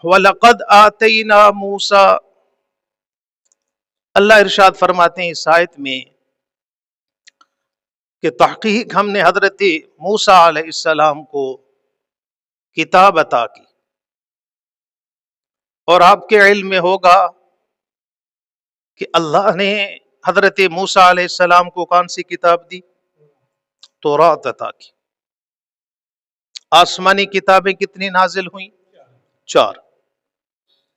وَلَقَدْ آتَيْنَا مُوسَىٰ، اللہ ارشاد فرماتے ہیں اس آیت میں کہ تحقیق ہم نے حضرت موسیٰ علیہ السلام کو کتاب عطا کی، اور آپ کے علم میں ہوگا کہ اللہ نے حضرت موسیٰ علیہ السلام کو کون سی کتاب دی؟ تورات عطا کی۔ آسمانی کتابیں کتنی نازل ہوئیں؟ 4،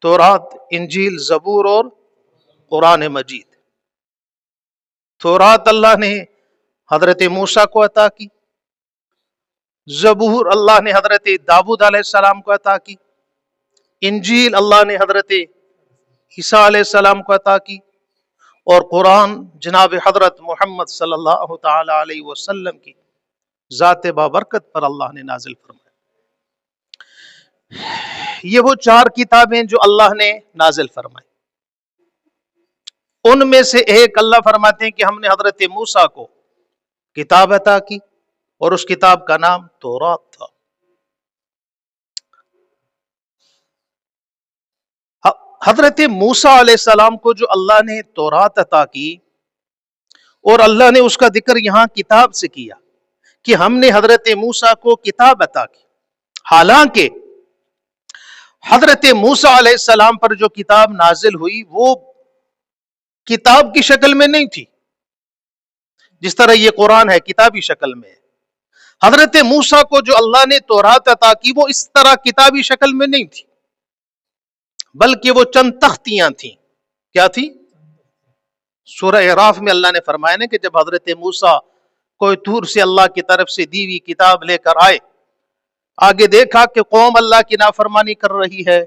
تورات، انجیل، زبور اور قرآن مجید۔ تورات اللہ نے حضرت موسیٰ کو عطا کی، زبور اللہ نے حضرت داؤد علیہ السلام کو عطا کی، انجیل اللہ نے حضرت عیسیٰ علیہ السلام کو عطا کی، اور قرآن جناب حضرت محمد صلی اللہ تعالی علیہ وسلم کی ذات بابرکت پر اللہ نے نازل فرمایا۔ یہ وہ 4 کتابیں جو اللہ نے نازل فرمائی، ان میں سے ایک اللہ فرماتے ہیں کہ ہم نے حضرت موسیٰ کو کتاب عطا کی، اور اس کتاب کا نام تورات تھا۔ حضرت موسیٰ علیہ السلام کو جو اللہ نے تورات عطا کی، اور اللہ نے اس کا ذکر یہاں کتاب سے کیا کہ ہم نے حضرت موسیٰ کو کتاب عطا کی، حالانکہ حضرت موسیٰ علیہ السلام پر جو کتاب نازل ہوئی وہ کتاب کی شکل میں نہیں تھی، جس طرح یہ قرآن ہے کتابی شکل میں۔ حضرت موسیٰ کو جو اللہ نے تورات عطا کی وہ اس طرح کتابی شکل میں نہیں تھی، بلکہ وہ چند تختیاں تھیں۔ کیا تھی؟ سورہ اعراف میں اللہ نے فرمایا نا کہ جب حضرت موسیٰ کوئی طور سے اللہ کی طرف سے دی ہوئی کتاب لے کر آئے، آگے دیکھا کہ قوم اللہ کی نافرمانی کر رہی ہے،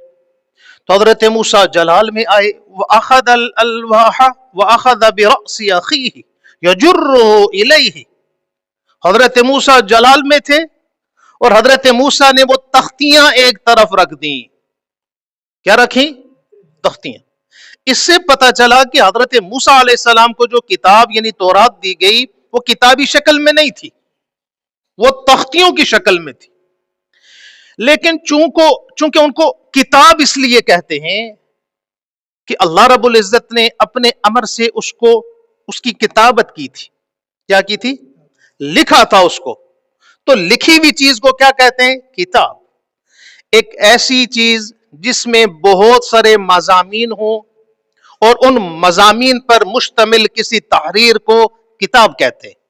تو حضرت موسیٰ جلال میں آئے، وَأَخَذَ الْأَلْوَاحَ وَأَخَذَ بِرَأْسِ أَخِيهِ يَجُرُّهُ إِلَيْهِ۔ حضرت موسیٰ جلال میں تھے، اور حضرت موسیٰ نے وہ تختیاں ایک طرف رکھ دیں۔ کیا رکھیں؟ تختیاں۔ اس سے پتہ چلا کہ حضرت موسیٰ علیہ السلام کو جو کتاب یعنی تورات دی گئی وہ کتابی شکل میں نہیں تھی، وہ تختیوں کی شکل میں تھی۔ لیکن چونکہ ان کو کتاب اس لیے کہتے ہیں کہ اللہ رب العزت نے اپنے امر سے اس کی کتابت کی تھی۔ کیا کی تھی؟ لکھا تھا اس کو۔ تو لکھی ہوئی چیز کو کیا کہتے ہیں؟ کتاب۔ ایک ایسی چیز جس میں بہت سارے مضامین ہوں اور ان مضامین پر مشتمل کسی تحریر کو کتاب کہتے ہیں۔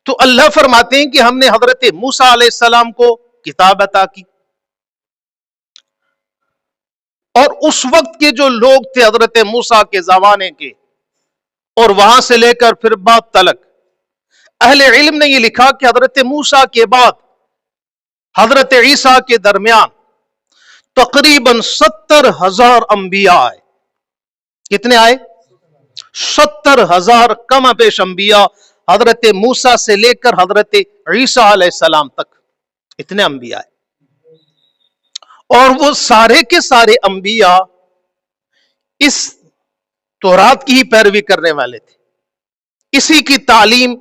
تو اللہ فرماتے ہیں کہ ہم نے حضرت موسیٰ علیہ السلام کو کتاب عطا کی، اور اس وقت کے جو لوگ تھے حضرت موسیٰ کے زمانے کے، اور وہاں سے لے کر پھر بعد تلک، اہل علم نے یہ لکھا کہ حضرت موسیٰ کے بعد حضرت عیسیٰ کے درمیان تقریباً 70,000 انبیاء آئے۔ کتنے آئے؟ 70,000 کم بیش انبیاء، حضرت موسیٰ سے لے کر حضرت عیسیٰ علیہ السلام تک اتنے انبیاء آئے، اور وہ سارے کے سارے انبیاء اس تورات کی ہی پیروی کرنے والے تھے، اسی کی تعلیم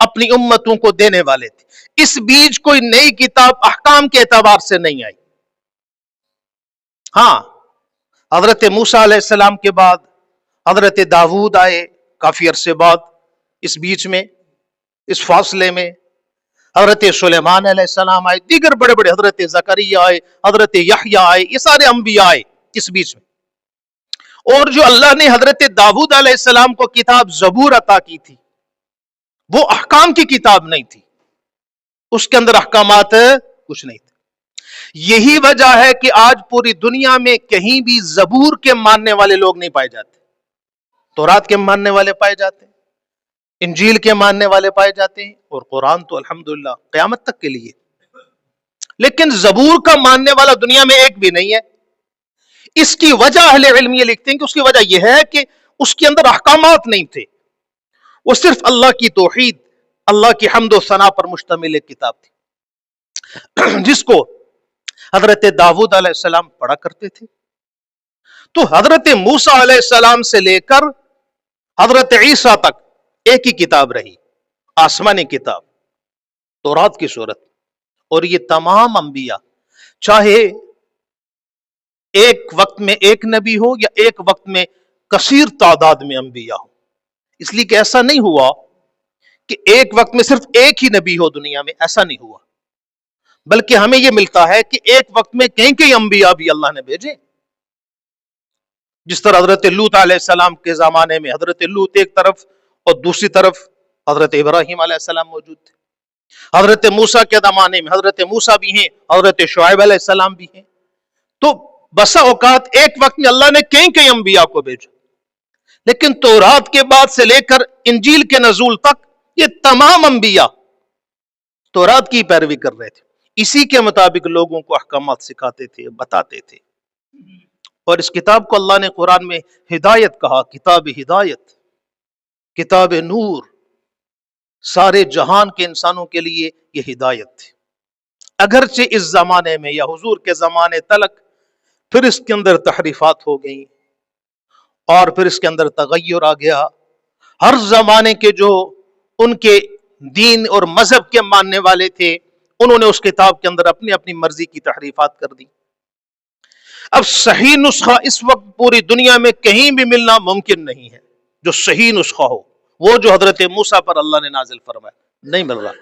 اپنی امتوں کو دینے والے تھے۔ اس بیچ کوئی نئی کتاب احکام کے اعتبار سے نہیں آئی۔ ہاں، حضرت موسیٰ علیہ السلام کے بعد حضرت داؤد آئے کافی عرصے بعد، اس بیچ میں اس فاصلے میں حضرت سلیمان علیہ السلام آئے، دیگر بڑے بڑے حضرت زکریا آئے، حضرت یحییٰ آئے، یہ سارے انبیاء آئے اس بیچ میں۔ اور جو اللہ نے حضرت داؤد علیہ السلام کو کتاب زبور عطا کی تھی وہ احکام کی کتاب نہیں تھی، اس کے اندر احکامات کچھ نہیں تھے۔ یہی وجہ ہے کہ آج پوری دنیا میں کہیں بھی زبور کے ماننے والے لوگ نہیں پائے جاتے، تورات کے ماننے والے پائے جاتے ہیں، انجیل کے ماننے والے پائے جاتے ہیں، اور قرآن تو الحمدللہ قیامت تک کے لیے، لیکن زبور کا ماننے والا دنیا میں ایک بھی نہیں ہے۔ اس کی وجہ اہل علم یہ لکھتے ہیں کہ اس کی وجہ یہ ہے کہ اس کے اندر احکامات نہیں تھے، وہ صرف اللہ کی توحید، اللہ کی حمد و ثنا پر مشتمل ایک کتاب تھی جس کو حضرت داؤد علیہ السلام پڑھا کرتے تھے۔ تو حضرت موسیٰ علیہ السلام سے لے کر حضرت عیسیٰ تک ایک ہی کتاب رہی، آسمانی کتاب تورات کی صورت، اور یہ تمام انبیاء چاہے ایک وقت میں ایک نبی ہو یا ایک وقت میں کثیر تعداد میں انبیاء ہو. اس لیے کہ ایسا نہیں ہوا کہ ایک وقت میں صرف ایک ہی نبی ہو دنیا میں، ایسا نہیں ہوا، بلکہ ہمیں یہ ملتا ہے کہ ایک وقت میں کئی کئی انبیاء بھی اللہ نے بھیجے. جس طرح حضرت لوط علیہ السلام کے زمانے میں حضرت لوط ایک طرف اور دوسری طرف حضرت ابراہیم علیہ السلام موجود تھے. حضرت موسیٰ کے زمانے میں حضرت موسیٰ بھی ہیں، حضرت شعیب علیہ السلام بھی ہیں. تو بسا اوقات ایک وقت میں اللہ نے کئی کئی انبیاء کو بھیجا. لیکن تورات کے بعد سے لے کر انجیل کے نزول تک یہ تمام انبیاء تورات کی پیروی کر رہے تھے، اسی کے مطابق لوگوں کو احکامات سکھاتے تھے، بتاتے تھے. اور اس کتاب کو اللہ نے قرآن میں ہدایت کہا، کتاب ہدایت، کتاب نور، سارے جہان کے انسانوں کے لیے یہ ہدایت تھی. اگرچہ اس زمانے میں یا حضور کے زمانے تلک پھر اس کے اندر تحریفات ہو گئیں اور پھر اس کے اندر تغیر آ گیا. ہر زمانے کے جو ان کے دین اور مذہب کے ماننے والے تھے انہوں نے اس کتاب کے اندر اپنی اپنی مرضی کی تحریفات کر دی. اب صحیح نسخہ اس وقت پوری دنیا میں کہیں بھی ملنا ممکن نہیں ہے جو صحیح نسخہ ہو، وہ جو حضرت موسیٰ پر اللہ نے نازل فرمایا نہیں مل رہا،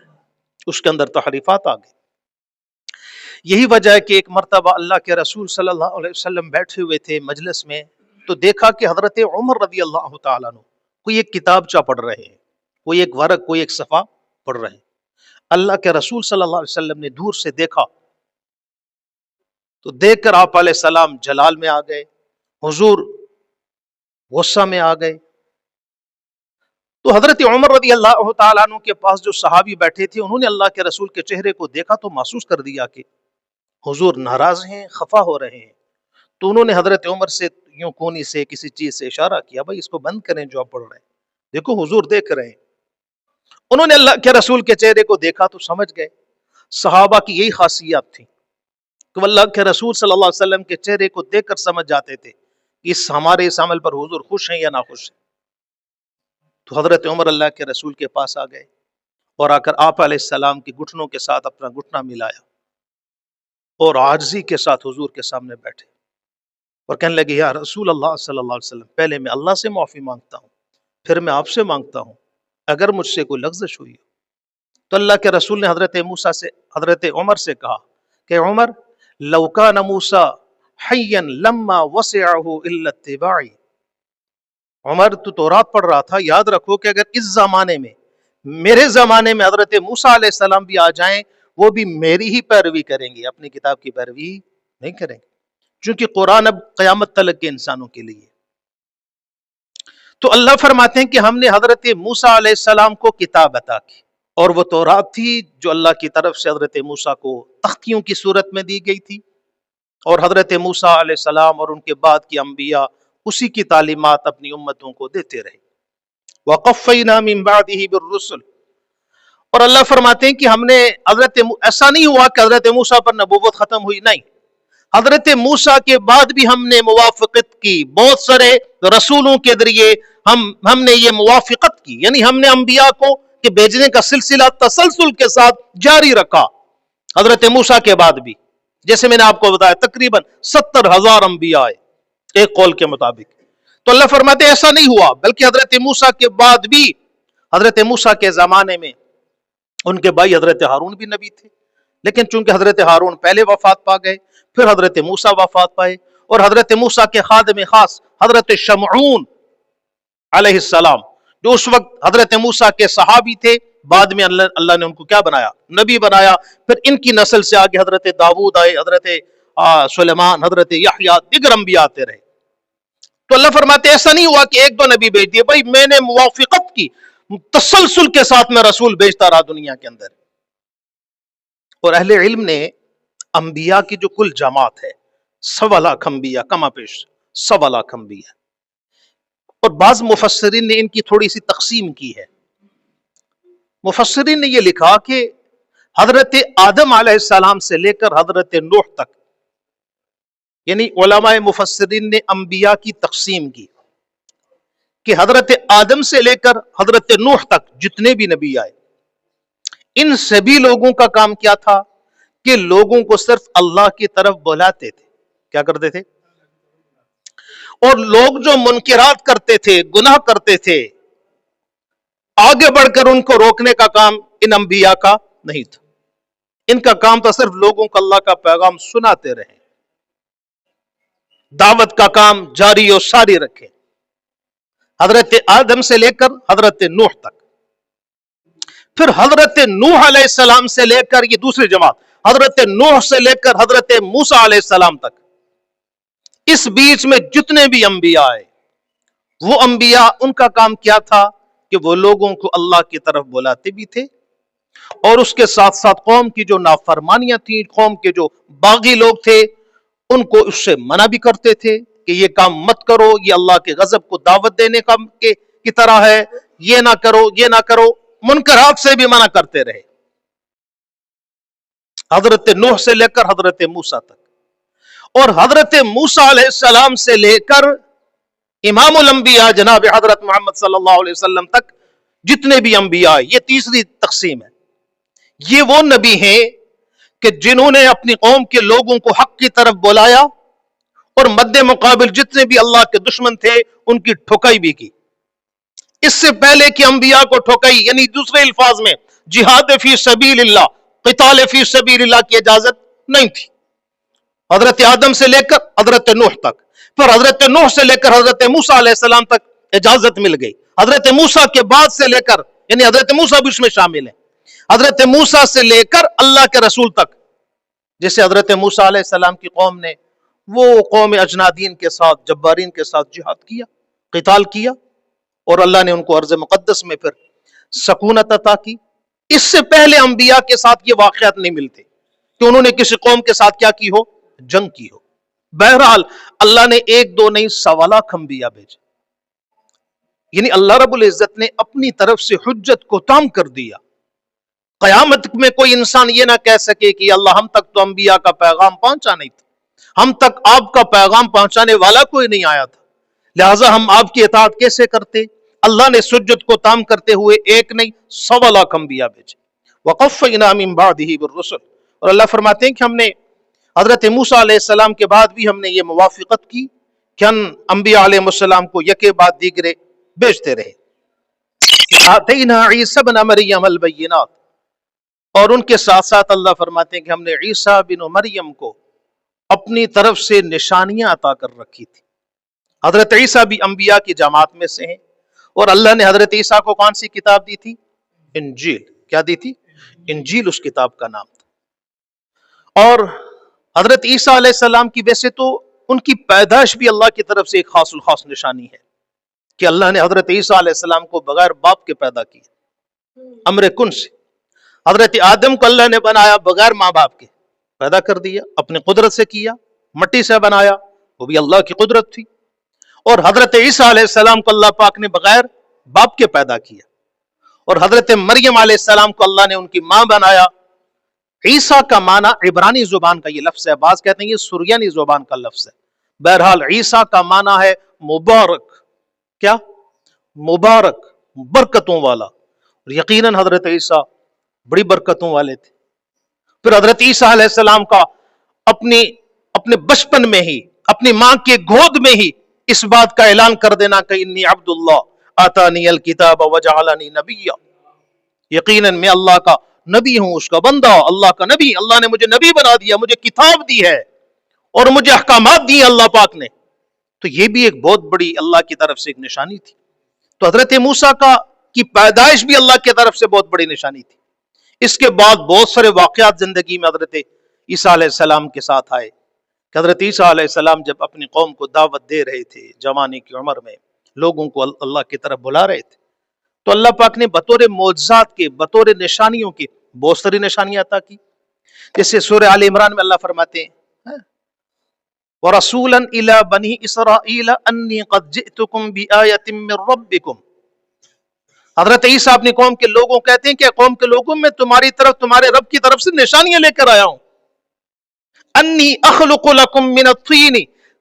اس کے اندر تحریفات آ گئی. یہی وجہ ہے کہ ایک مرتبہ اللہ کے رسول صلی اللہ علیہ وسلم بیٹھے ہوئے تھے مجلس میں، تو دیکھا کہ حضرت عمر رضی اللہ تعالیٰ عنہ کوئی ایک کتابچہ پڑھ رہے ہیں، کوئی ایک ورق، کوئی ایک صفحہ پڑھ رہے ہیں. اللہ کے رسول صلی اللہ علیہ وسلم نے دور سے دیکھا تو دیکھ کر آپ علیہ السلام جلال میں آ گئے، حضور غصہ میں آ گئے. تو حضرت عمر رضی اللہ تعالیٰ عنہ کے پاس جو صحابی بیٹھے تھے انہوں نے اللہ کے رسول کے چہرے کو دیکھا تو محسوس کر دیا کہ حضور ناراض ہیں، خفا ہو رہے ہیں. تو انہوں نے حضرت عمر سے یوں کونی سے کسی چیز سے اشارہ کیا، بھائی اس کو بند کریں جو آپ پڑھ رہے ہیں، دیکھو حضور دیکھ رہے ہیں. انہوں نے اللہ کے رسول کے چہرے کو دیکھا تو سمجھ گئے. صحابہ کی یہی خاصیت تھی کہ اللہ کے رسول صلی اللہ علیہ وسلم کے چہرے کو دیکھ کر سمجھ جاتے تھے کہ ہمارے اس عمل پر حضور خوش ہیں یا ناخوش ہیں. تو حضرت عمر اللہ کے رسول کے پاس آ گئے اور آ کر آپ علیہ السلام کے گھٹنوں کے ساتھ اپنا گھٹنا ملایا اور عاجزی کے ساتھ حضور کے سامنے بیٹھے اور کہنے لگے، یا رسول اللہ صلی اللہ علیہ وسلم، پہلے میں اللہ سے معافی مانگتا ہوں، پھر میں آپ سے مانگتا ہوں اگر مجھ سے کوئی لغزش ہوئی. تو اللہ کے رسول نے حضرت عمر سے کہا کہ عمر، لو کان موسیٰ حیا لما وسعہ الا اتباعی. عمر تو تورات پڑھ رہا تھا، یاد رکھو کہ اگر اس زمانے میں، میرے زمانے میں حضرت موسیٰ علیہ السلام بھی آ جائیں وہ بھی میری ہی پیروی کریں گے، اپنی کتاب کی پیروی نہیں کریں گے، چونکہ قرآن اب قیامت تلک کے انسانوں کے لیے. تو اللہ فرماتے ہیں کہ ہم نے حضرت موسیٰ علیہ السلام کو کتاب عطا کی، اور وہ تورات تھی جو اللہ کی طرف سے حضرت موسیٰ کو تختیوں کی صورت میں دی گئی تھی، اور حضرت موسیٰ علیہ السلام اور ان کے بعد کی انبیاء اسی کی تعلیمات اپنی امتوں کو دیتے رہے. وَقَفَّيْنَا مِن بَعْدِهِ بِالرُّسُلِ. اور اللہ فرماتے ہیں کہ ہم نے ایسا نہیں ہوا کہ حضرت موسیٰ پر نبوت ختم ہوئی، نہیں، حضرت موسیٰ کے بعد بھی ہم نے موافقت کی، بہت سارے رسولوں کے ذریعے ہم نے یہ موافقت کی، یعنی ہم نے انبیاء کو کہ بھیجنے کا سلسلہ تسلسل کے ساتھ جاری رکھا. حضرت موسیٰ کے بعد بھی جیسے میں نے آپ کو بتایا تقریباً 70,000 انبیاء آئے ایک قول کے مطابق. تو اللہ فرماتے ہیں ایسا نہیں ہوا، بلکہ حضرت موسیٰ کے بعد بھی، حضرت موسیٰ کے زمانے میں ان کے بھائی حضرت ہارون بھی نبی تھے، لیکن چونکہ حضرت ہارون پہلے وفات پا گئے، پھر حضرت موسیٰ وفات پائے، اور حضرت موسیٰ کے خادم خاص حضرت شمعون علیہ السلام جو اس وقت حضرت موسیٰ کے صحابی تھے، بعد میں اللہ نے ان کو کیا بنایا؟ نبی بنایا. پھر ان کی نسل سے آگے حضرت داؤد آئے، حضرت سلیمان، حضرت یحییٰ، دیگر انبیاء آتے رہے. تو اللہ فرماتے ایسا نہیں ہوا کہ ایک دو نبی بھیج دیے، بھائی میں نے موافقت کی، تسلسل کے ساتھ میں رسول بھیجتا رہا دنیا کے اندر. اور اہل علم نے انبیاء کی جو کل جماعت ہے 1.25 لاکھ انبیاء، کما پیش 1.25 لاکھ انبیاء، اور بعض مفسرین نے ان کی تھوڑی سی تقسیم کی ہے. مفسرین نے یہ لکھا کہ حضرت آدم علیہ السلام سے لے کر حضرت نوح تک، یعنی علماء مفسرین نے انبیاء کی تقسیم کی کہ حضرت آدم سے لے کر حضرت نوح تک جتنے بھی نبی آئے، ان سبھی لوگوں کا کام کیا تھا کہ لوگوں کو صرف اللہ کی طرف بلاتے تھے. کیا کرتے تھے؟ اور لوگ جو منکرات کرتے تھے، گناہ کرتے تھے، آگے بڑھ کر ان کو روکنے کا کام ان انبیاء کا نہیں تھا. ان کا کام تھا صرف لوگوں کو اللہ کا پیغام سناتے رہیں، دعوت کا کام جاری و ساری رکھیں. حضرت آدم سے لے کر حضرت نوح تک، پھر حضرت نوح علیہ السلام سے لے کر یہ دوسری جماعت، حضرت نوح سے لے کر حضرت موسیٰ علیہ السلام تک، اس بیچ میں جتنے بھی انبیاء آئے، وہ انبیاء ان کا کام کیا تھا کہ وہ لوگوں کو اللہ کی طرف بلاتے بھی تھے، اور اس کے ساتھ ساتھ قوم کی جو نافرمانیاں تھیں، قوم کے جو باغی لوگ تھے، ان کو اس سے منع بھی کرتے تھے کہ یہ کام مت کرو، یہ اللہ کے غضب کو دعوت دینے کا کی طرح ہے، یہ نہ کرو، یہ نہ کرو. منکرات سے بھی منع کرتے رہے، حضرت نوح سے لے کر حضرت موسیٰ تک. اور حضرت موسیٰ علیہ السلام سے لے کر امام الانبیاء جناب حضرت محمد صلی اللہ علیہ وسلم تک جتنے بھی انبیاء آئے، یہ تیسری تقسیم ہے. یہ وہ نبی ہیں کہ جنہوں نے اپنی قوم کے لوگوں کو حق کی طرف بلایا، اور مد مقابل جتنے بھی اللہ کے دشمن تھے ان کی ٹھکائی بھی کی. اس سے پہلے کہ انبیاء کو ٹھکائی، یعنی دوسرے الفاظ میں جہاد فی سبیل اللہ، قتال فی سبیل اللہ کی اجازت نہیں تھی. حضرت آدم سے لے کر حضرت نوح تک، پھر حضرت نوح سے لے کر حضرت موسیٰ علیہ السلام تک اجازت مل گئی. حضرت موسیٰ کے بعد سے لے کر، یعنی حضرت موسیٰ بھی اس میں شامل ہے، حضرت موسیٰ سے لے کر اللہ کے رسول تک. جیسے حضرت موسیٰ علیہ السلام کی قوم نے وہ قوم اجنادین کے ساتھ، جبارین کے ساتھ جہاد کیا، قتال کیا، اور اللہ نے ان کو ارض مقدس میں پھر سکونت عطا کی. اس سے پہلے انبیاء کے ساتھ یہ واقعات نہیں ملتے کہ انہوں نے کسی قوم کے ساتھ کیا کی ہو، جنگ کی ہو. بہرحال اللہ نے ایک دو نہیں 1.25 لاکھ انبیاء بھیجے، یعنی اللہ رب العزت نے اپنی طرف سے حجت کو تام کر دیا. قیامت میں کوئی انسان یہ نہ کہہ سکے کہ اللہ ہم تک تو انبیاء کا پیغام پہنچا نہیں تھا، ہم تک آپ کا پیغام پہنچانے والا کوئی نہیں آیا تھا، لہٰذا ہم آپ کی اطاعت کیسے کرتے. اللہ نے حجت کو تام کرتے ہوئے ایک نہیں 1.25 لاکھ انبیاء بھیجے. وقفینا من بعدہ بالرسل، اور اللہ فرماتے ہیں کہ ہم نے حضرت موسیٰ علیہ السلام کے بعد بھی ہم نے یہ موافقت کی کہ ہم انبیاء علیہ السلام کو یکے بعد دیگرے بھیجتے رہے. آتینا عیسی ابن مریم البینات، اور ان کے ساتھ ساتھ اللہ فرماتے ہیں کہ ہم نے عیسیٰ بن مریم کو اپنی طرف سے نشانیاں عطا کر رکھی تھی. حضرت عیسیٰ بھی انبیاء کی جماعت میں سے ہیں، اور اللہ نے حضرت عیسیٰ کو کون سی کتاب دی تھی؟ انجیل. کیا دی تھی؟ انجیل اس کتاب کا نام تھا. اور حضرت عیسیٰ علیہ السلام کی ویسے تو ان کی پیدائش بھی اللہ کی طرف سے ایک خاص الخاص نشانی ہے کہ اللہ نے حضرت عیسیٰ علیہ السلام کو بغیر باپ کے پیدا کیا، امر کن سے. حضرت آدم کو اللہ نے بنایا بغیر ماں باپ کے، پیدا کر دیا، اپنی قدرت سے کیا، مٹی سے بنایا، وہ بھی اللہ کی قدرت تھی. اور حضرت عیسیٰ علیہ السلام کو اللہ پاک نے بغیر باپ کے پیدا کیا، اور حضرت مریم علیہ السلام کو اللہ نے ان کی ماں بنایا. عیسیٰ کا معنی عبرانی زبان کا یہ لفظ ہے، بعض کہتے ہیں یہ سریانی زبان کا لفظ ہے. بہرحال عیسیٰ کا معنی ہے مبارک. کیا؟ مبارک، برکتوں والا. اور یقیناً حضرت عیسیٰ بڑی برکتوں والے تھے. پھر حضرت عیسیٰ علیہ السلام کا اپنے بچپن میں ہی، اپنی ماں کے گود میں ہی اس بات کا اعلان کر دینا کہ انی عبد اللہ آتانی الکتاب وجعلنی نبیا، یقیناً میں اللہ کا نبی ہوں، اس کا بندہ، اللہ کا نبی. اللہ نے مجھے نبی بنا دیا، مجھے کتاب دی ہے، اور مجھے احکامات دی ہیں اللہ پاک نے. تو یہ بھی ایک بہت بڑی اللہ کی طرف سے ایک نشانی تھی. تو حضرت موسیٰ کی پیدائش بھی اللہ کی طرف سے بہت بڑی نشانی تھی. اس کے بعد بہت سارے واقعات زندگی میں حضرت عیسیٰ علیہ السلام کے ساتھ آئے کہ حضرت عیسیٰ علیہ السلام جب اپنی قوم کو دعوت دے رہے تھے، جوانی کی عمر میں لوگوں کو اللہ کی طرف بلا رہے تھے، تو اللہ پاک نے بطور معجزات کے، بطور نشانیوں کی بہت ساری نشانیاں عطا کی. جیسے سورہ آل عمران میں اللہ فرماتے ہیں وَرَسُولًا إِلَى بَنِي إِسْرَائِيلَ أَنِّي قَدْ جِئْتُكُمْ بِآيَةٍ مِّن رَبِّكُمْ. حضرت عیسیٰ اپنی قوم کے لوگوں کہتے ہیں کہ قوم کے لوگوں میں تمہاری طرف، تمہارے رب کی طرف سے نشانیاں لے کر آیا ہوں. انی اخلق لکم من الطین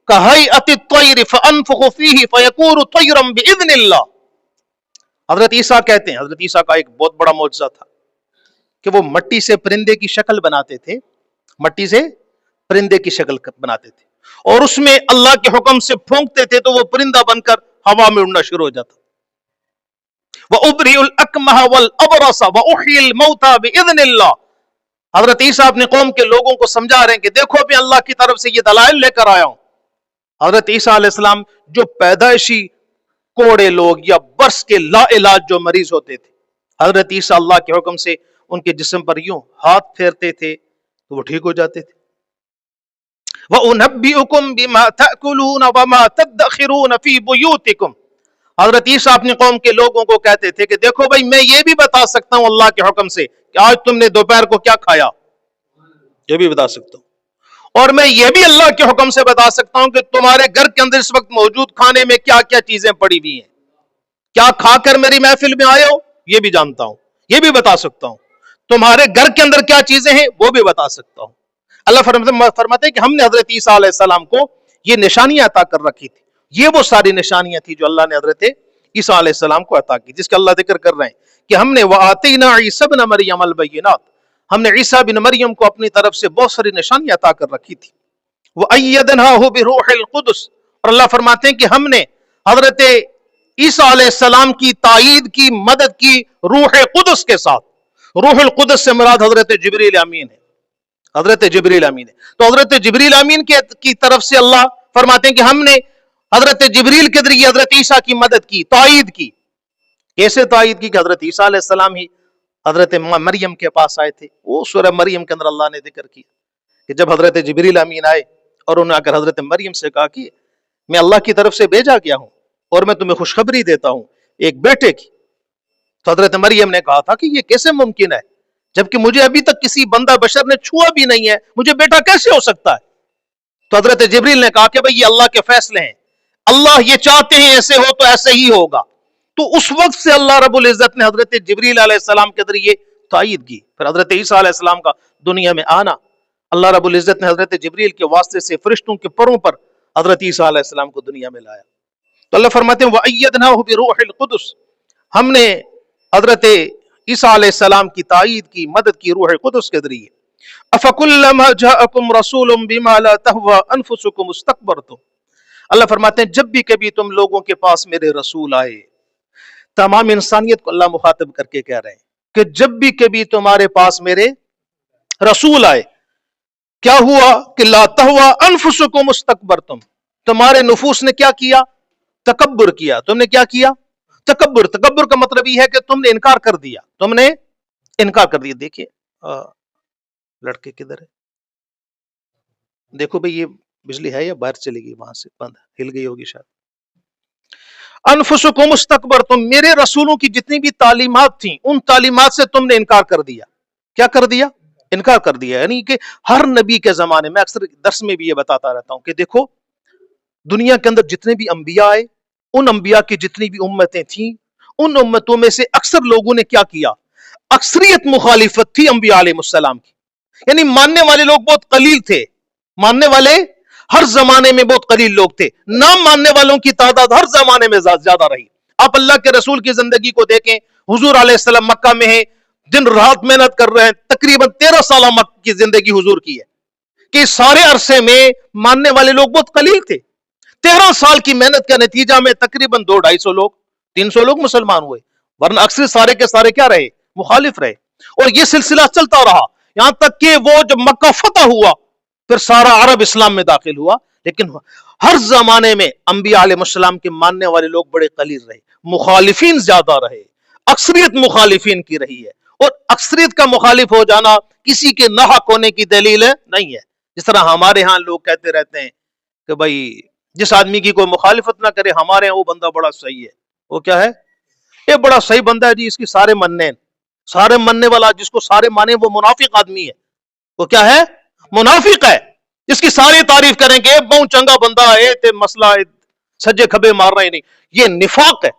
کہیئۃ الطیر فانفخ فیہ فیکون طیرا باذن اللہ. حضرت عیسیٰ کہتے ہیں، حضرت عیسیٰ کا ایک بہت بڑا معجزہ تھا کہ وہ مٹی سے پرندے کی شکل بناتے تھے، مٹی سے پرندے کی شکل بناتے تھے اور اس میں اللہ کے حکم سے پھونکتے تھے تو وہ پرندہ بن کر ہوا میں اڑنا شروع ہو جاتا. وَأُبْرِئُ الْأَكْمَحَ وَالْأَبْرَصَ وَأُحْيِي الْمَوْتَى بِإِذْنِ اللَّهِ. حضرت عیسیٰ اپنے قوم کے لوگوں کو سمجھا رہے ہیں کہ دیکھو میں اللہ کی طرف سے یہ دلائل لے کر آیا ہوں. حضرت عیسیٰ علیہ السلام جو پیدائشی کوڑے لوگ یا برس کے لا علاج جو مریض ہوتے تھے, حضرت عیسیٰ اللہ کے حکم سے ان کے جسم پر یوں ہاتھ پھیرتے تھے تو وہ ٹھیک ہو جاتے تھے. وَأُنَبِّئُكُمْ بِمَا تَأْكُلُونَ وَمَا تَدَّخِرُونَ فِي بُيُوتِكُمْ. حضرت عیسیٰ اپنے قوم کے لوگوں کو کہتے تھے کہ دیکھو بھائی میں یہ بھی بتا سکتا ہوں اللہ کے حکم سے کہ آج تم نے دوپہر کو کیا کھایا, یہ بھی بتا سکتا ہوں. اور میں یہ بھی اللہ کے حکم سے بتا سکتا ہوں کہ تمہارے گھر کے اندر اس وقت موجود کھانے میں کیا کیا چیزیں پڑی ہوئی ہیں, کیا کھا کر میری محفل میں آئے ہو یہ بھی جانتا ہوں, یہ بھی بتا سکتا ہوں. تمہارے گھر کے اندر کیا چیزیں ہیں وہ بھی بتا سکتا ہوں. اللہ فرماتے ہیں کہ ہم نے حضرت عیسیٰ علیہ السلام کو یہ نشانیاں عطا کر رکھی تھی. یہ وہ ساری نشانیاں تھی جو اللہ نے حضرت عیسیٰ علیہ السلام کو عطا کی, جس کا اللہ ذکر کر رہے ہیں کہ ہم نے وَآتَيْنَا عِيسَى ابْنَ مَرْيَمَ الْبَيِّنَاتِ, ہم نے عیسیٰ بن مریم کو اپنی طرف سے بہت ساری نشانیاں عطا کر رکھی تھی. وَأَيَّدْنَاهُ بِرُوحِ الْقُدُسِ, اور اللہ فرماتے ہیں کہ ہم نے حضرت عیسیٰ علیہ السلام کی تائید کی, مدد کی روح قدس کے ساتھ. روح القدس سے مراد حضرت جبریل امین ہے, حضرت جبریل امین ہے. تو حضرت جبریل امین کی طرف سے اللہ فرماتے ہیں کہ ہم نے حضرت جبریل کے ذریعے حضرت عیسیٰ کی مدد کی, تائید کی. کیسے تائید کی کہ حضرت عیسیٰ علیہ السلام ہی حضرت مریم کے پاس آئے تھے. وہ سورہ مریم کے اندر اللہ نے ذکر کیا کہ جب حضرت جبریل امین آئے اور انہوں نے آ کر حضرت مریم سے کہا کہ میں اللہ کی طرف سے بھیجا گیا ہوں اور میں تمہیں خوشخبری دیتا ہوں ایک بیٹے کی. تو حضرت مریم نے کہا تھا کہ یہ کیسے ممکن ہے جبکہ مجھے ابھی تک کسی بندہ بشر نے چھوا بھی نہیں ہے, مجھے بیٹا کیسے ہو سکتا ہے. تو حضرت جبریل نے کہا کہ بھئی یہ اللہ کے فیصلے ہیں, اللہ یہ چاہتے ہیں ایسے ہو تو ایسے ہی ہوگا. تو اس وقت سے اللہ رب العزت نے حضرت جبریل علیہ السلام کے ذریعے تائید کی. پھر حضرت عیسیٰ علیہ السلام کا دنیا میں آنا, اللہ رب العزت نے حضرت جبریل کے واسطے سے فرشتوں کے پروں پر حضرت عیسیٰ علیہ السلام کو دنیا میں لایا. تو اللہ فرماتے ہیں وَأَيَّدْنَاهُ بِرُوحِ الْقُدُسِ, ہم نے حضرت عیسیٰ علیہ السلام کی تائید کی, مدد کی روح قدس کے ذریعے. أَفَكُلَّمَا جَاءَكُمْ رَسُولٌ بِمَا لَا تَهْوَى أَنفُسُكُمُ اسْتَكْبَرْتُمْ. اللہ فرماتے ہیں جب بھی کبھی تم لوگوں کے پاس میرے رسول آئے, تمام انسانیت کو اللہ مخاطب کر کے کہہ رہے ہیں کہ جب بھی کبھی تمہارے پاس میرے رسول آئے, کیا ہوا کہ لا تہوا انفسکم استکبرتم, تمہارے نفوس نے کیا کیا, تکبر کیا. تم نے کیا کیا, تکبر. تکبر کا مطلب یہ ہے کہ تم نے انکار کر دیا, تم نے انکار کر دیا. دیکھیے لڑکے کدھر ہے, دیکھو بھئی یہ بجلی ہے یا باہر چلی گئی, وہاں سے بند ہل گئی ہوگی شاید. انفسکم استکبرتم, میرے رسولوں کی جتنی بھی تعلیمات تھیں ان تعلیمات سے تم نے انکار کر دیا. کیا کر دیا, انکار کر دیا. یعنی کہ ہر نبی کے زمانے میں, اکثر درس میں بھی یہ بتاتا رہتا ہوں کہ دیکھو دنیا کے اندر جتنے بھی انبیاء آئے, ان انبیاء کی جتنی بھی امتیں تھیں, ان امتوں میں سے اکثر لوگوں نے کیا کیا, اکثریت مخالفت تھی انبیاء علیہ السلام کی. یعنی ماننے والے لوگ بہت قلیل تھے, ماننے والے ہر زمانے میں بہت قلیل لوگ تھے, نہ ماننے والوں کی تعداد ہر زمانے میں زیادہ رہی. آپ اللہ کے رسول کی زندگی کو دیکھیں, حضور علیہ السلام مکہ میں ہیں, دن رات محنت کر رہے ہیں, تقریباً 13 سالہ مکہ کی زندگی حضور کی ہے کہ سارے عرصے میں ماننے والے لوگ بہت قلیل تھے. 13 سال کی محنت کا نتیجہ میں تقریباً 200-250 لوگ 300 لوگ مسلمان ہوئے, ورنہ اکثر سارے کے سارے کیا رہے, مخالف رہے. اور یہ سلسلہ چلتا رہا یہاں تک کہ وہ جب مکہ فتح ہوا پھر سارا عرب اسلام میں داخل ہوا. لیکن ہر زمانے میں انبیاء علیہ السلام کے ماننے والے لوگ بڑے قلیل رہے, مخالفین زیادہ رہے, اکثریت مخالفین کی رہی ہے. اور اکثریت کا مخالف ہو جانا کسی کے ناحق ہونے کی دلیل نہیں ہے. جس طرح ہمارے ہاں لوگ کہتے رہتے ہیں کہ بھائی جس آدمی کی کوئی مخالفت نہ کرے ہمارے ہاں وہ بندہ بڑا صحیح ہے. وہ کیا ہے, یہ بڑا صحیح بندہ ہے جی, اس کی سارے مننے, سارے مننے والا جس کو سارے مانے وہ منافق آدمی ہے. وہ کیا ہے, منافق ہے. اس کی ساری تعریف کریں کہ بہت چنگا بندہ ہے, تے مسئلہ سجے کھبے مار رہے نہیں. یہ نفاق ہے.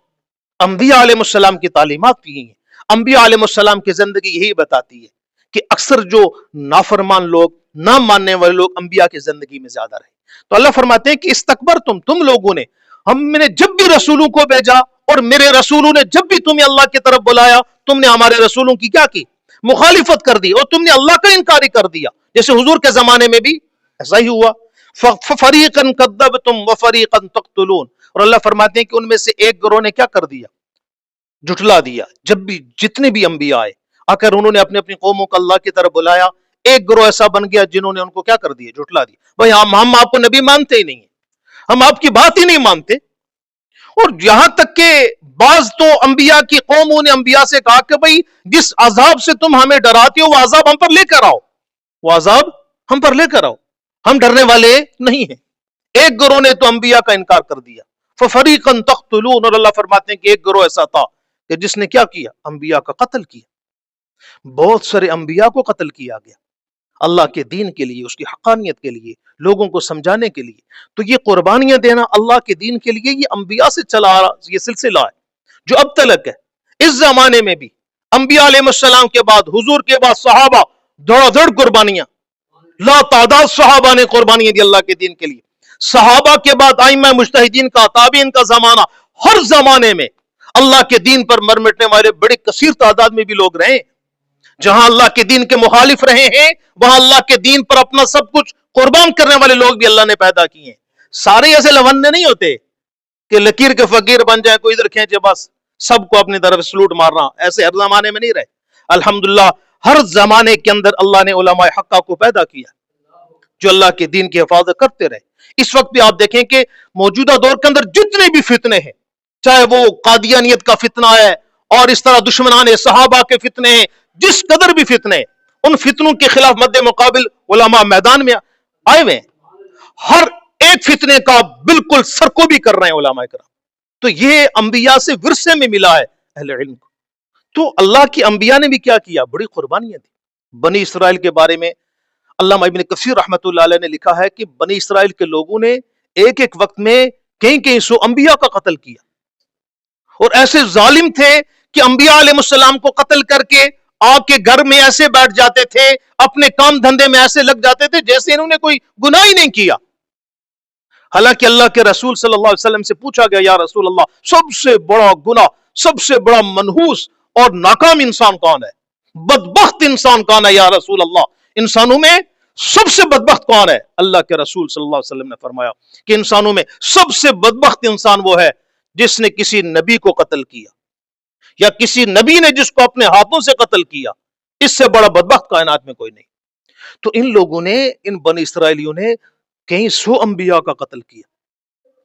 انبیاء علیہ السلام کی تعلیمات بھی ہیں, انبیاء علیہ السلام کی زندگی یہی بتاتی ہے کہ اکثر جو نافرمان لوگ, نہ ماننے والے لوگ انبیاء کی زندگی میں زیادہ رہے. تو اللہ فرماتے ہیں کہ استکبرتم, تم لوگوں نے, ہم نے جب بھی رسولوں کو بھیجا اور میرے رسولوں نے جب بھی تمہیں اللہ کی طرف بلایا, تم نے ہمارے رسولوں کی کیا کی, مخالفت کر دی, اور تم نے اللہ کا انکار کر دیا. جیسے حضور کے زمانے میں بھی ایسا ہی ہوا. فَفَرِيقًا كَذَّبْتُمْ وَفَرِيقًا تَقْتُلُونَ. اور اللہ فرماتے ہیں کہ ان میں سے ایک گروہ نے کیا کر دیا؟ جھٹلا دیا. جب بھی جتنے بھی انبیاء آئے اگر انہوں نے اپنی اپنی قوموں کو اللہ کی طرف بلایا، ایک گروہ ایسا بن گیا جنہوں نے ان کو کیا کر دیا؟ جھٹلا دیا. بھائی ہم آپ کو نبی مانتے ہی نہیں ہیں، ہم آپ کی بات ہی نہیں مانتے. اور یہاں تک کہ بعض تو انبیاء کی قوموں نے انبیاء سے کہا کہ بھئی جس عذاب سے تم ہمیں ڈراتے ہو وہ عذاب ہم پر لے کر آؤ، وہ عذاب ہم پر لے کر آؤ، ہم ڈرنے والے نہیں ہیں. ایک گروہ نے تو انبیاء کا انکار کر دیا. فَفَرِيقًا تَقْتُلُونَ. اور اللہ فرماتے ہیں کہ ایک گروہ ایسا تھا کہ جس نے کیا کیا؟ انبیاء کا قتل کیا. بہت سارے انبیاء کو قتل کیا گیا اللہ کے دین کے لیے، اس کی حقانیت کے لیے، لوگوں کو سمجھانے کے لیے. تو یہ قربانیاں دینا اللہ کے دین کے لیے یہ انبیاء سے چلا آ رہا یہ سلسلہ ہے جو اب تلک ہے. اس زمانے میں بھی انبیاء علیہ السلام کے بعد، حضور کے بعد صحابہ دوڑا دوڑ قربانیاں، لا تعداد صحابہ نے قربانیاں دی اللہ کے دین کے لیے. صحابہ کے بعد ائمہ مجتہدین کا، تابعین کا زمانہ، ہر زمانے میں اللہ کے دین پر مر مٹنے والے بڑے کثیر تعداد میں بھی لوگ رہے ہیں. جہاں اللہ کے دین کے مخالف رہے ہیں وہاں اللہ کے دین پر اپنا سب کچھ قربان کرنے والے لوگ بھی اللہ نے پیدا کیے ہیں. سارے ایسے لوندے نہیں ہوتے کہ لکیر کے فقیر بن جائیں، کوئی ادھر کھینچے بس سب کو اپنی طرف سلوٹ مارنا. ایسے ہر زمانے میں نہیں رہے. الحمدللہ ہر زمانے کے اندر اللہ نے علماء حقہ کو پیدا کیا جو اللہ کے دین کی حفاظت کرتے رہے. اس وقت بھی آپ دیکھیں کہ موجودہ دور کے اندر جتنے بھی فتنے ہیں، چاہے وہ قادیانیت کا فتنہ ہے اور اس طرح دشمنان صحابہ کے فتنے ہیں، جس قدر بھی فتنے، ان فتنوں کے خلاف مد مقابل علماء میدان میں آئے ہوئے ہیں. ہر ایک فتنے کا بالکل سرکوبی کر رہے ہیں علماء کرام. تو یہ انبیاء سے ورثے میں ملا ہے اہل علم کو. تو اللہ کی انبیاء نے بھی کیا کیا؟ بڑی قربانیاں دی. بنی اسرائیل کے بارے میں علامہ ابن کثیر رحمۃ اللہ علیہ نے لکھا ہے کہ بنی اسرائیل کے لوگوں نے ایک ایک وقت میں کئی سو انبیاء کا قتل کیا، اور ایسے ظالم تھے کہ انبیاء علیہ السلام کو قتل کر کے آ کے گھر میں ایسے بیٹھ جاتے تھے، اپنے کام دھندے میں ایسے لگ جاتے تھے جیسے انہوں نے کوئی گناہ ہی نہیں کیا. حالانکہ اللہ کے رسول صلی اللہ علیہ وسلم سے پوچھا گیا، یا رسول اللہ سب سے بڑا گناہ، سب سے بڑا منحوس اور ناکام انسان کون ہے؟ بدبخت انسان کون ہے یا رسول اللہ؟ انسانوں میں سب سے بدبخت کون ہے؟ اللہ کے رسول صلی اللہ علیہ وسلم نے فرمایا کہ انسانوں میں سب سے بدبخت انسان وہ ہے جس نے کسی نبی کو قتل کیا، یا کسی نبی نے جس کو اپنے ہاتھوں سے قتل کیا. اس سے بڑا بدبخت کائنات میں کوئی نہیں. تو ان لوگوں نے، ان بنی اسرائیلیوں نے کئی سو انبیاء کا قتل کیا،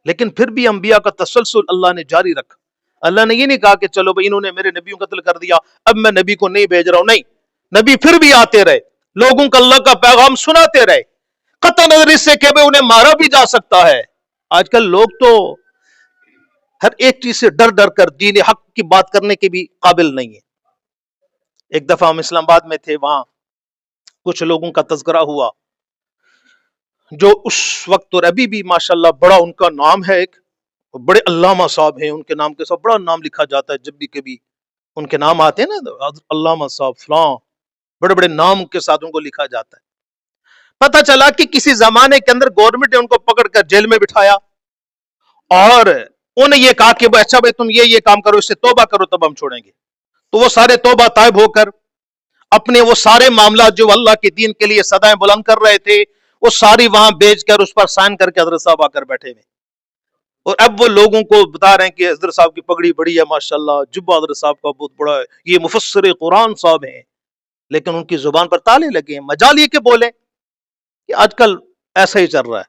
لیکن پھر بھی انبیاء کا تسلسل اللہ نے جاری رکھا. اللہ نے یہ نہیں کہا کہ چلو بھائی انہوں نے میرے نبیوں کو قتل کر دیا اب میں نبی کو نہیں بھیج رہا ہوں. نہیں، نبی پھر بھی آتے رہے، لوگوں کو اللہ کا پیغام سناتے رہے، قطع نظر اس سے کہ بھائی انہیں مارا بھی جا سکتا ہے. آج کل لوگ تو ہر ایک چیز سے ڈر ڈر کر دین حق کی بات کرنے کے بھی قابل نہیں ہے. ایک دفعہ ہم اسلام آباد میں تھے، وہاں کچھ لوگوں کا تذکرہ ہوا جو اس وقت اور ابھی بھی ماشاءاللہ بڑا ان کا نام ہے، ایک بڑے علامہ صاحب ہیں، ان کے نام کے ساتھ بڑا نام لکھا جاتا ہے. جب بھی کبھی ان کے نام آتے ہیں نا، علامہ صاحب فلاں، بڑے بڑے نام کے ساتھ ان کو لکھا جاتا ہے. پتہ چلا کہ کسی زمانے کے اندر گورنمنٹ نے ان کو پکڑ کر جیل میں بٹھایا اور انہیں یہ کہا کہ اچھا بھائی تم یہ کام کرو، اس سے توبہ کرو تب ہم چھوڑیں گے. تو وہ سارے توبہ طائب ہو کر اپنے وہ سارے معاملات جو اللہ کے دین کے لیے صدائیں بلند کر رہے تھے وہ ساری وہاں بیچ کر اس پر سائن کر کے حضرت صاحب آ کر بیٹھے ہوئے. اور اب وہ لوگوں کو بتا رہے ہیں کہ حضرت صاحب کی پگڑی بڑی ہے، ماشاءاللہ جبہ حضرت صاحب کا بہت بڑا ہے، یہ مفسر قرآن صاحب ہیں، لیکن ان کی زبان پر تالے لگے ہیں، مجال یہ کہ بولیں. کہ آج کل ایسا ہی چل رہا ہے.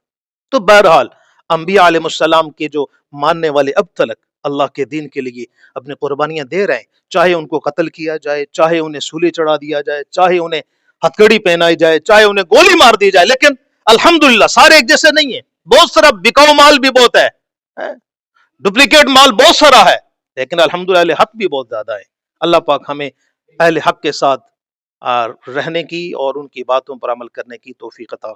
تو بہرحال انبیاء علیہ السلام کے جو ماننے والے اب تلک اللہ کے دین کے لیے اپنی قربانیاں دے رہے ہیں، چاہے ان کو قتل کیا جائے، چاہے انہیں سولی چڑھا دیا جائے، چاہے انہیں ہتھکڑی پہنائی جائے، چاہے انہیں گولی مار دی جائے، لیکن الحمدللہ سارے ایک جیسے نہیں ہیں. بہت سارا بکاؤ مال بھی بہت ہے، ڈپلیکیٹ مال بہت سارا ہے، لیکن الحمدللہ اہل حق بھی بہت زیادہ ہے. اللہ پاک ہمیں اہل حق کے ساتھ رہنے کی اور ان کی باتوں پر عمل کرنے کی توفیق عطا